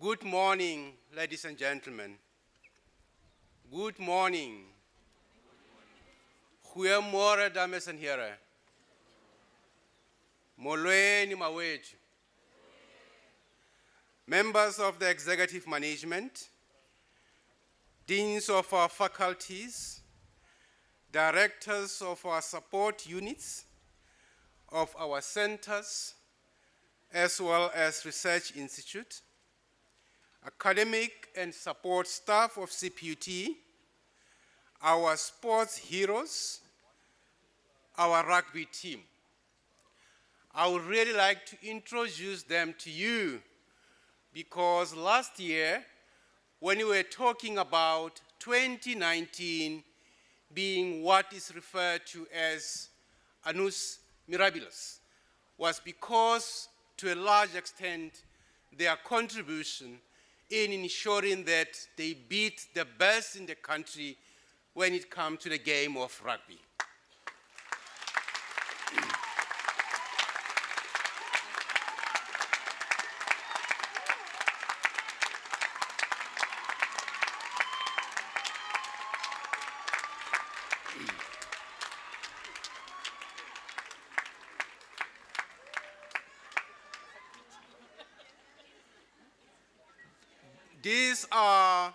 Good morning, ladies and gentlemen. Good morning. Goeiemôre, dames en heren. Molweni mawethu. Members of the executive management, deans of our faculties, directors of our support units, of our centers, as well as research institute, academic and support staff of CPUT, our sports heroes, our rugby team. I would really like to introduce them to you because last year, when we were talking about 2019 being what is referred to as annus mirabilis, was because to a large extent their contribution in ensuring that they beat the best in the country when it comes to the game of rugby. These are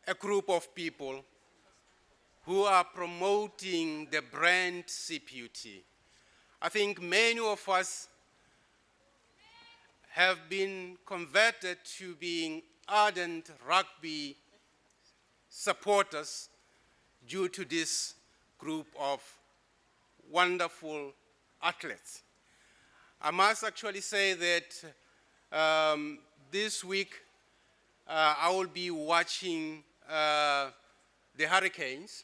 a group of people who are promoting the brand CPUT. I think many of us have been converted to being ardent rugby supporters due to this group of wonderful athletes. I must actually say that this week I will be watching the Hurricanes.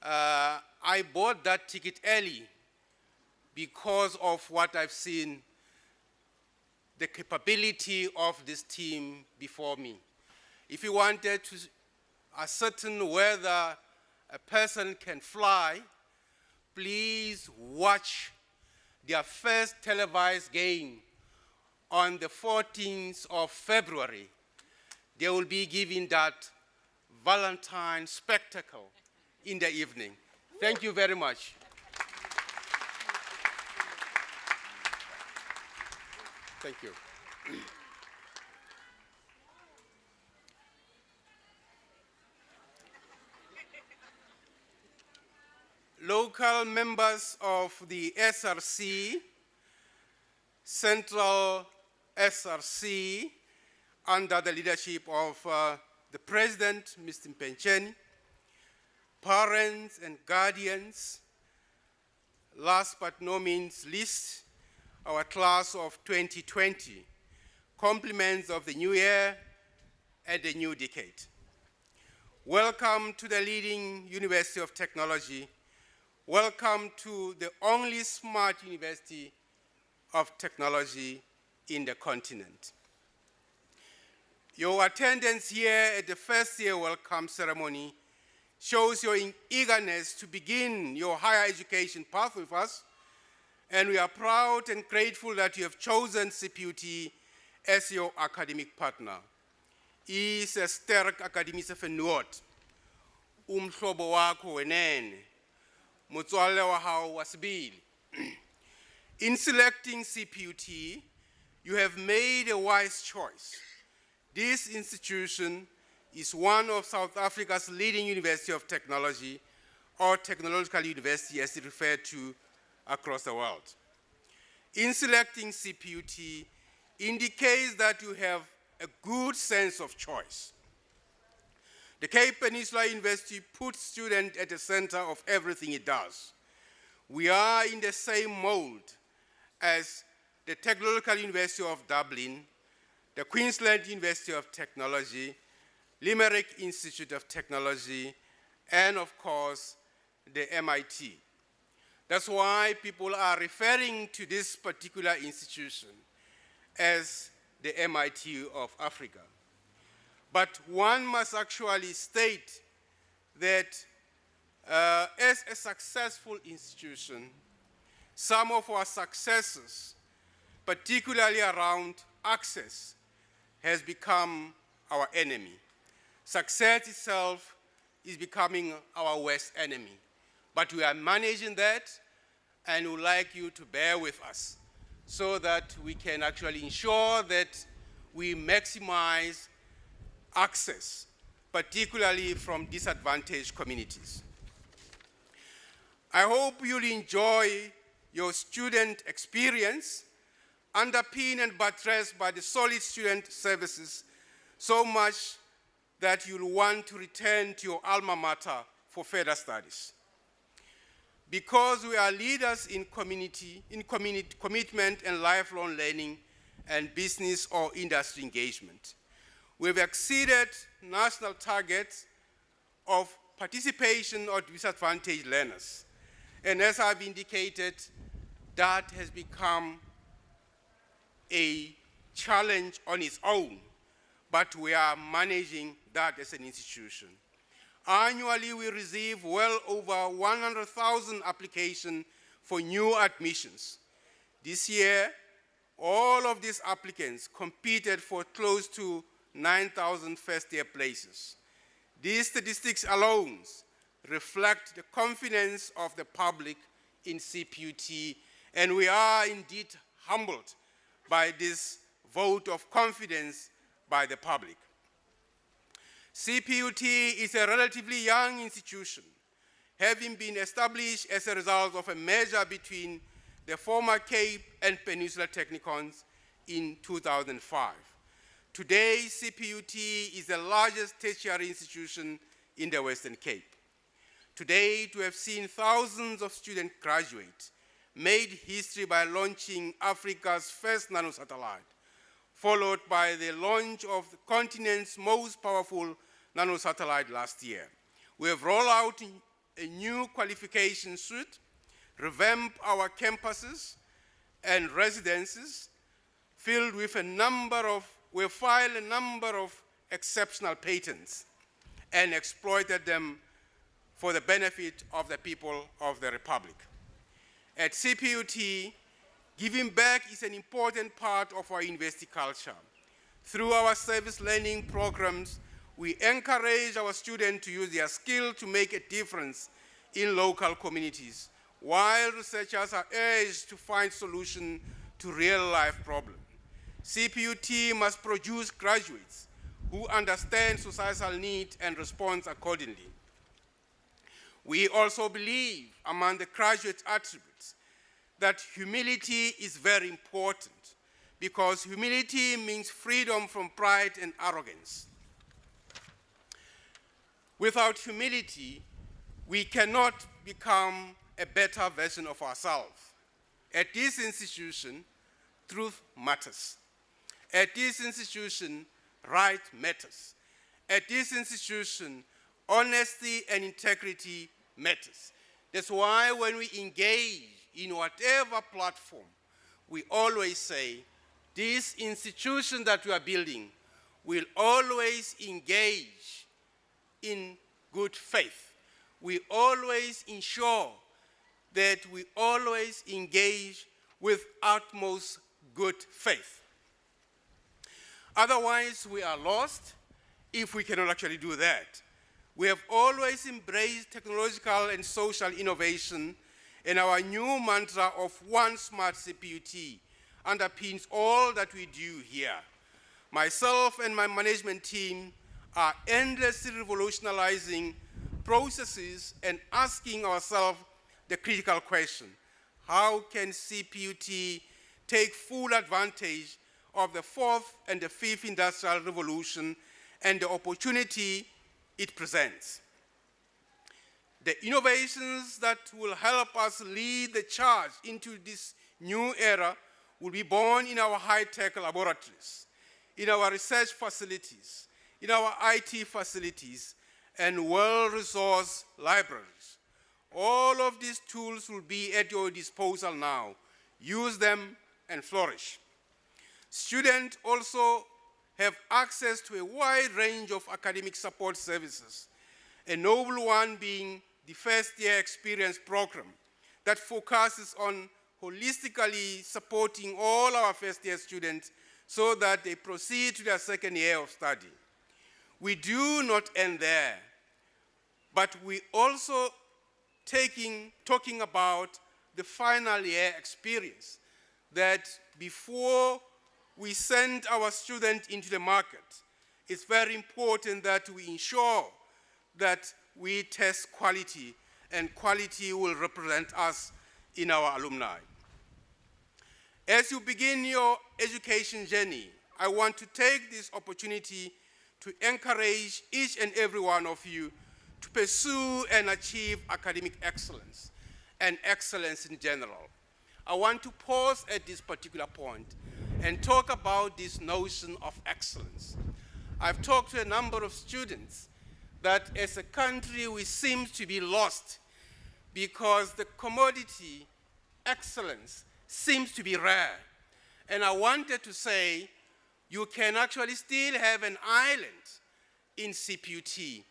I bought that ticket early because of what I've seen, the capability of this team before me. If you wanted to ascertain whether a person can fly, please watch their first televised game on the 14th of February. They will be giving that Valentine spectacle in the evening. Thank you very much. Thank you. Local members of the SRC, Central SRC, under the leadership of the President, Mr. Mpencheni, parents and guardians, last but no means least, our class of 2020, compliments of the new year and the new decade. Welcome to the leading University of Technology. Welcome to the only smart university of technology in the continent. Your attendance here at the first year welcome ceremony shows your eagerness to begin your higher education path with us, and we are proud and grateful that you have chosen CPUT as your academic partner. Is a sterk akademische vennoot, umhlobo wakho wenene, motswalle wa hao wa sebele. In selecting CPUT, you have made a wise choice. This institution is one of South Africa's leading University of Technology, or technological university as it referred to across the world. In selecting CPUT indicates that you have a good sense of choice. The Cape Peninsula University puts students at the center of everything it does. We are in the same mold as the Technological University of Dublin, the Queensland University of Technology, Limerick Institute of Technology, and of course, the MIT. That's why people are referring to this particular institution as the MIT of Africa. But one must actually state that as a successful institution, some of our successes, particularly around access, has become our enemy. Success itself is becoming our worst enemy. But we are managing that, and we'd like you to bear with us so that we can actually ensure that we maximize access, particularly from disadvantaged communities. I hope you'll enjoy your student experience, underpinned and buttressed by the solid student services, so much that you'll want to return to your alma mater for further studies. Because we are leaders in commitment and lifelong learning and business or industry engagement, we've exceeded national targets of participation of disadvantaged learners. And as I've indicated, that has become a challenge on its own, but we are managing that as an institution. Annually, we receive well over 100,000 applications for new admissions. This year, all of these applicants competed for close to 9,000 first-year places. These statistics alone reflect the confidence of the public in CPUT, and we are indeed humbled by this vote of confidence by the public. CPUT is a relatively young institution, having been established as a result of a merger between the former Cape and Peninsula Technicons in 2005. Today, CPUT is the largest tertiary institution in the Western Cape. To date, we have seen thousands of students graduate, made history by launching Africa's first nanosatellite, followed by the launch of the continent's most powerful nanosatellite last year. We have rolled out a new qualification suite, revamped our campuses and residences, filled with we have filed a number of exceptional patents and exploited them for the benefit of the people of the Republic. At CPUT, giving back is an important part of our university culture. Through our service learning programs, we encourage our students to use their skill to make a difference in local communities, while researchers are urged to find solutions to real-life problems. CPUT must produce graduates who understand societal needs and respond accordingly. We also believe, among the graduate attributes, that humility is very important, because humility means freedom from pride and arrogance. Without humility, we cannot become a better version of ourselves. At this institution, truth matters. At this institution, right matters. At this institution, honesty and integrity matters. That's why when we engage in whatever platform, we always say, this institution that we are building will always engage in good faith. We always ensure that we always engage with utmost good faith. Otherwise, we are lost if we cannot actually do that. We have always embraced technological and social innovation, and our new mantra of One Smart CPUT underpins all that we do here. Myself and my management team are endlessly revolutionizing processes and asking ourselves the critical question: how can CPUT take full advantage of the fourth and the fifth industrial revolution and the opportunity it presents? The innovations that will help us lead the charge into this new era will be born in our high-tech laboratories, in our research facilities, in our IT facilities, and well-resourced libraries. All of these tools will be at your disposal now. Use them and flourish. Students also have access to a wide range of academic support services, a noble one being the first-year experience program that focuses on holistically supporting all our first-year students so that they proceed to their second year of study. We do not end there, but we also talking about the final year experience, that before we send our students into the market, it's very important that we ensure that we test quality, and quality will represent us in our alumni. As you begin your education journey, I want to take this opportunity to encourage each and every one of you to pursue and achieve academic excellence and excellence in general. I want to pause at this particular point and talk about this notion of excellence. I've talked to a number of students that as a country we seem to be lost because the commodity excellence seems to be rare. And I wanted to say you can actually still have an island in CPUT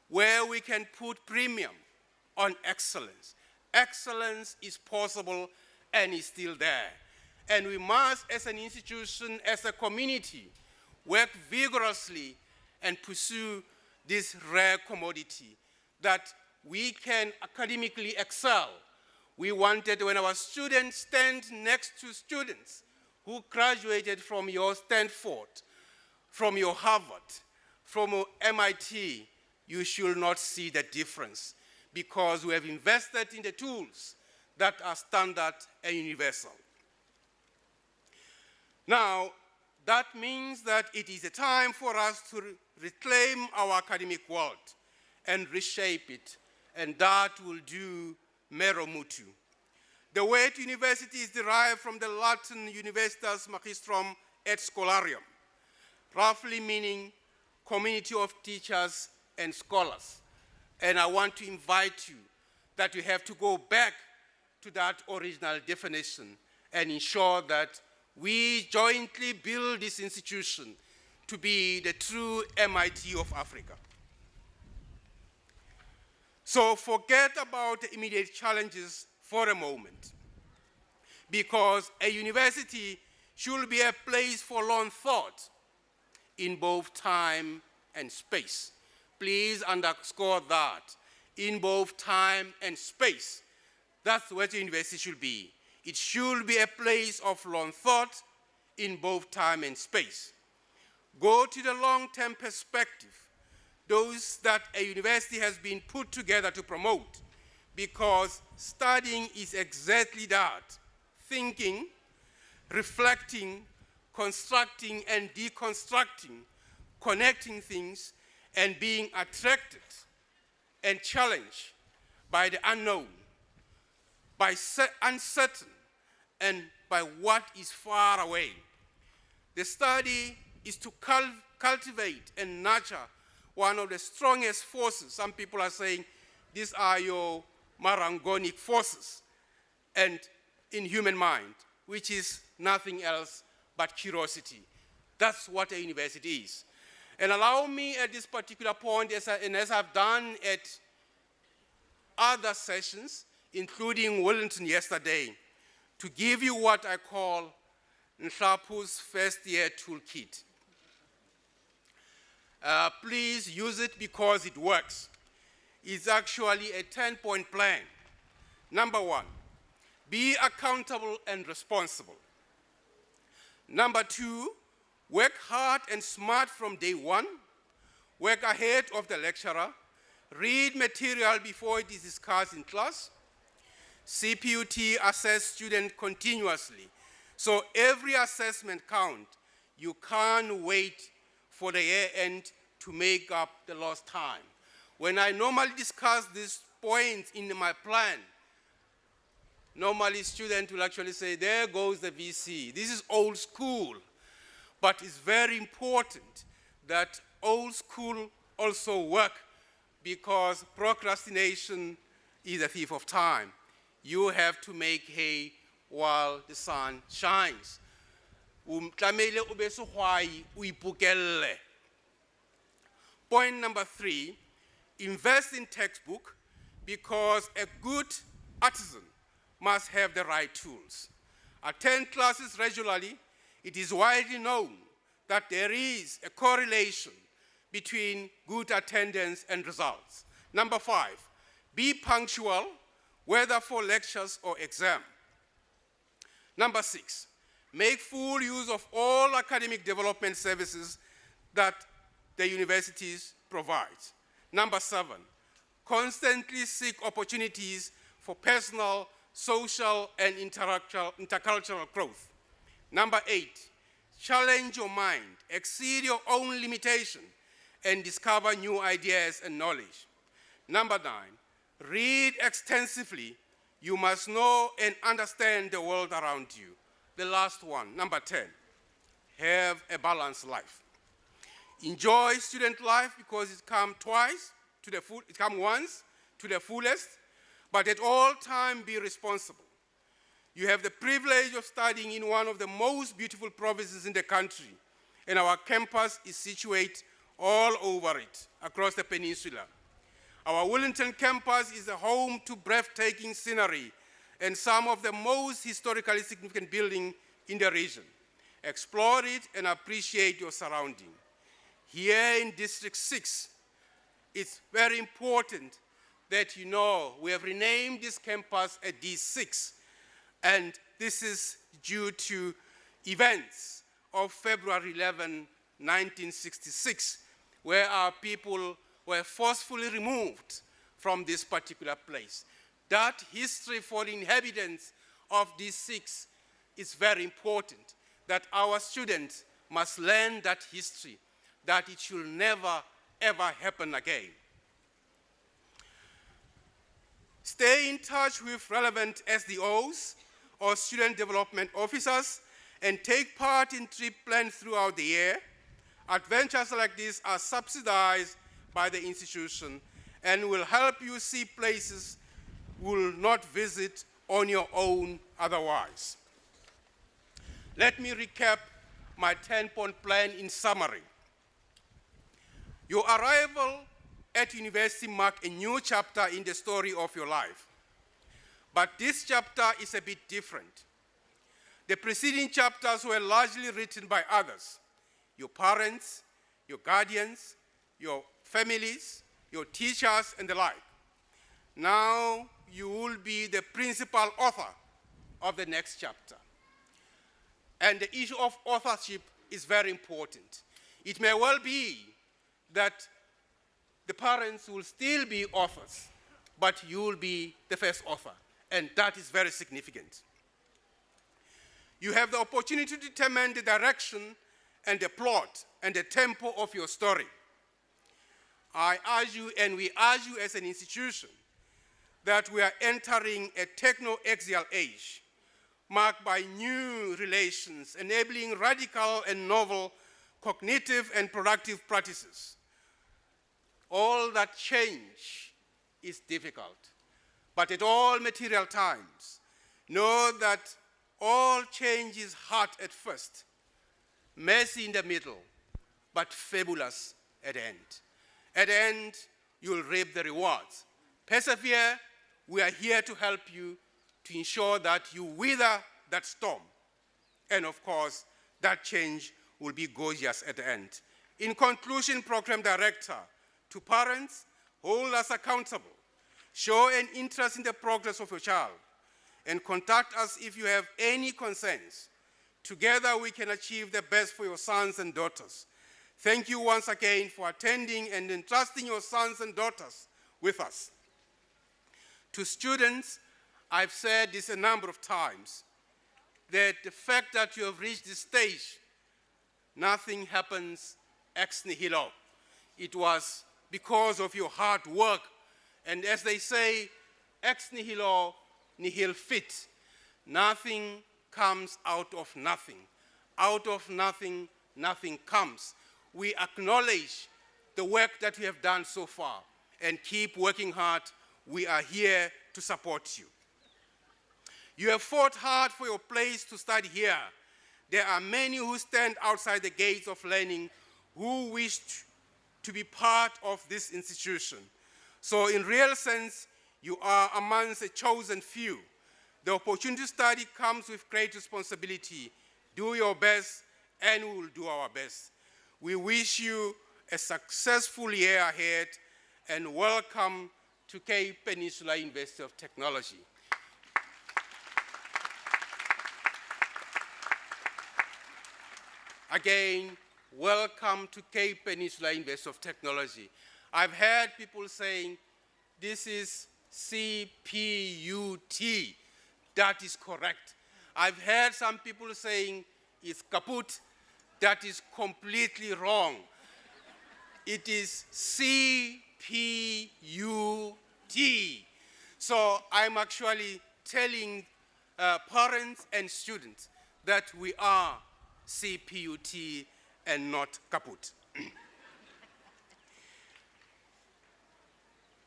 where we can put premium on excellence. Excellence is possible and is still there. And we must, as an institution, as a community, work vigorously and pursue this rare commodity that we can academically excel. We wanted, when our students stand next to students who graduated from your Stanford, from your Harvard, from your MIT, you should not see the difference because we have invested in the tools that are standard and universal. Now, that means that it is a time for us to reclaim our academic world and reshape it, and that will do mero mutu. The word university is derived from the Latin universitas magistrum et scholarium, roughly meaning community of teachers and scholars. And I want to invite you that you have to go back to that original definition and ensure that we jointly build this institution to be the true MIT of Africa. So forget about the immediate challenges for a moment, because a university should be a place for long thought in both time and space. Please underscore that, in both time and space. That's what a university should be. It should be a place of long thought in both time and space. Go to the long-term perspective, those that a university has been put together to promote, because studying is exactly that: thinking, reflecting, constructing and deconstructing, connecting things, and being attracted and challenged by the unknown, by uncertain, and by what is far away. The study is to cultivate and nurture one of the strongest forces. Some people are saying these are your marangonic forces and in human mind, which is nothing else but curiosity. That's what a university is. And allow me at this particular point, as I've done at other sessions, including Wellington yesterday, to give you what I call Nhlapu's first year toolkit. Please use it because it works. It's actually a 10-point plan. Number one, be accountable and responsible. Number two, work hard and smart from day one. Work ahead of the lecturer. Read material before it is discussed in class. CPUT assess students continuously. So every assessment counts. You can't wait for the year end to make up the lost time. When I normally discuss these points in my plan, normally students will actually say, there goes the VC. This is old school. But it's very important that old school also work, because procrastination is a thief of time. You have to make hay while the sun shines. Point number three, invest in textbook, because a good artisan must have the right tools. Attend classes regularly. It is widely known that there is a correlation between good attendance and results. Number 5, be punctual, whether for lectures or exam. Number 6, make full use of all academic development services that the universities provide. Number 7, constantly seek opportunities for personal, social, and intercultural growth. Number 8, challenge your mind, exceed your own limitation, and discover new ideas and knowledge. Number 9, read extensively. You must know and understand the world around you. The last one, number 10, have a balanced life. Enjoy student life because it comes once to the fullest, but at all times be responsible. You have the privilege of studying in one of the most beautiful provinces in the country, and our campus is situated all over it, across the peninsula. Our Wellington campus is a home to breathtaking scenery and some of the most historically significant buildings in the region. Explore it and appreciate your surrounding. Here in District 6, it's very important that you know we have renamed this campus a D6, and this is due to events of February 11, 1966, where our people were forcefully removed from this particular place. That history for the inhabitants of D6 is very important, that our students must learn that history, that it should never, ever happen again. Stay in touch with relevant SDOs or student development officers and take part in trip plans throughout the year. Adventures like this are subsidized by the institution and will help you see places you will not visit on your own otherwise. Let me recap my 10-point plan in summary. Your arrival at university marked a new chapter in the story of your life. But this chapter is a bit different. The preceding chapters were largely written by others, your parents, your guardians, your families, your teachers, and the like. Now you will be the principal author of the next chapter. And the issue of authorship is very important. It may well be that the parents will still be authors, but you will be the first author, and that is very significant. You have the opportunity to determine the direction and the plot and the tempo of your story. I urge you, and we urge you as an institution, that we are entering a techno-axial age marked by new relations, enabling radical and novel cognitive and productive practices. All that change is difficult, but at all material times, know that all change is hard at first, messy in the middle, but fabulous at the end. At the end, you'll reap the rewards. Persevere. We are here to help you to ensure that you weather that storm. And of course, that change will be gorgeous at the end. In conclusion, Program Director, to parents, hold us accountable. Show an interest in the progress of your child, and contact us if you have any concerns. Together, we can achieve the best for your sons and daughters. Thank you once again for attending and entrusting your sons and daughters with us. To students, I've said this a number of times, that the fact that you have reached this stage, nothing happens ex nihilo. It was because of your hard work. And as they say, ex nihilo nihil fit. Nothing comes out of nothing. Out of nothing, nothing comes. We acknowledge the work that you have done so far and keep working hard. We are here to support you. You have fought hard for your place to study here. There are many who stand outside the gates of learning who wish to be part of this institution. So in real sense, you are amongst a chosen few. The opportunity to study comes with great responsibility. Do your best, and we will do our best. We wish you a successful year ahead, and welcome to Cape Peninsula University of Technology. Again, welcome to Cape Peninsula University of Technology. I've heard people saying this is CPUT. That is correct. I've heard some people saying it's kaput. That is completely wrong. It is CPUT. So I'm actually telling parents and students that we are CPUT and not kaput.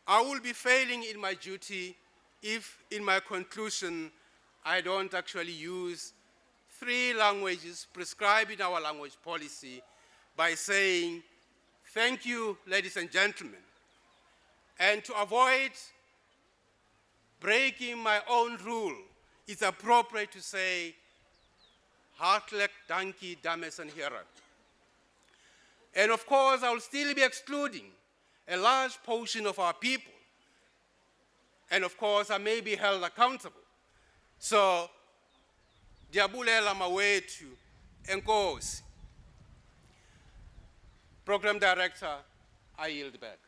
I will be failing in my duty if in my conclusion I don't actually use 3 languages prescribed in our language policy by saying, thank you, ladies and gentlemen. And to avoid breaking my own rule, it's appropriate to say, hartelijk dankie, dames en heren. And of course, I will still be excluding a large portion of our people. And of course, I may be held accountable. So, diabulela mawethu, enkosi. Program Director, I yield back.